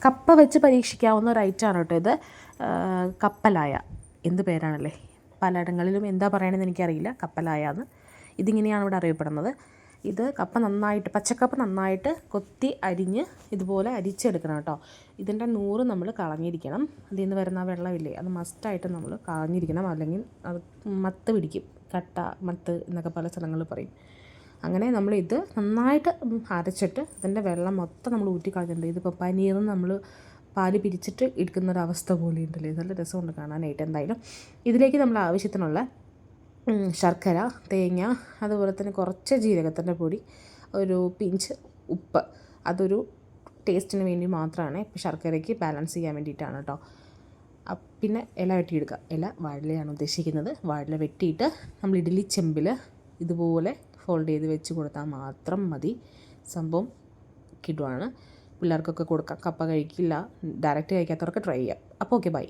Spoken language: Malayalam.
കപ്പ വെച്ച് പരീക്ഷിക്കാവുന്ന ഒരു ഐറ്റമാണ് കേട്ടോ ഇത്. കപ്പലായ, എന്ത് പേരാണല്ലേ, പലയിടങ്ങളിലും എന്താ പറയണമെന്ന് എനിക്കറിയില്ല. കപ്പലായ എന്ന് ഇതിങ്ങനെയാണ് ഇവിടെ അറിയപ്പെടുന്നത്. ഇത് കപ്പ നന്നായിട്ട്, പച്ചക്കപ്പ നന്നായിട്ട് കൊത്തി അരിഞ്ഞ് ഇതുപോലെ അരിച്ചെടുക്കണം കേട്ടോ. ഇതിൻ്റെ നൂറ് നമ്മൾ കളഞ്ഞിരിക്കണം. അതിൽ നിന്ന് വരുന്ന വെള്ളമില്ലേ, അത് മസ്റ്റായിട്ട് നമ്മൾ കളഞ്ഞിരിക്കണം, അല്ലെങ്കിൽ അത് മത്ത് പിടിക്കും. കട്ട, മത്ത് എന്നൊക്കെ പല സ്ഥലങ്ങളിൽ പറയും. അങ്ങനെ നമ്മളിത് നന്നായിട്ട് അരച്ചിട്ട് ഇതിൻ്റെ വെള്ളം മൊത്തം നമ്മൾ ഊറ്റി കളഞ്ഞിട്ടുണ്ട്. ഇതിപ്പോൾ പനീറിന് നമ്മൾ പാല് പിരിച്ചിട്ട് എടുക്കുന്നൊരവസ്ഥ പോലെ ഉണ്ടല്ലേ, നല്ല രസമുണ്ട് കാണാനായിട്ട്. എന്തായാലും ഇതിലേക്ക് നമ്മൾ ആവശ്യത്തിനുള്ള ശർക്കര, തേങ്ങ, അതുപോലെ തന്നെ കുറച്ച് ജീരകത്തിൻ്റെ പൊടി, ഒരു പിഞ്ച് ഉപ്പ്, അതൊരു ടേസ്റ്റിന് വേണ്ടി മാത്രമാണ്. ശർക്കരയ്ക്ക് ബാലൻസ് ചെയ്യാൻ വേണ്ടിയിട്ടാണ് കേട്ടോ. പിന്നെ ഇല വെട്ടിയെടുക്കുക. ഇല വാഴയിലയാണ് ഉദ്ദേശിക്കുന്നത്. വാഴയില വെട്ടിയിട്ട് നമ്മൾ ഇഡ്ഡലി ചെമ്പിൽ ഇതുപോലെ ഫോൾഡ് ചെയ്ത് വെച്ച് കൊടുത്താൽ മാത്രം മതി. സംഭവം കിടുവാണ്. പിള്ളേർക്കൊക്കെ കൊടുക്കാം. കപ്പ കഴിക്കില്ല, ഡയറക്റ്റ് കഴിക്കാത്തവർക്ക് ട്രൈ ചെയ്യാം. അപ്പോൾ ഓക്കെ, ബൈ.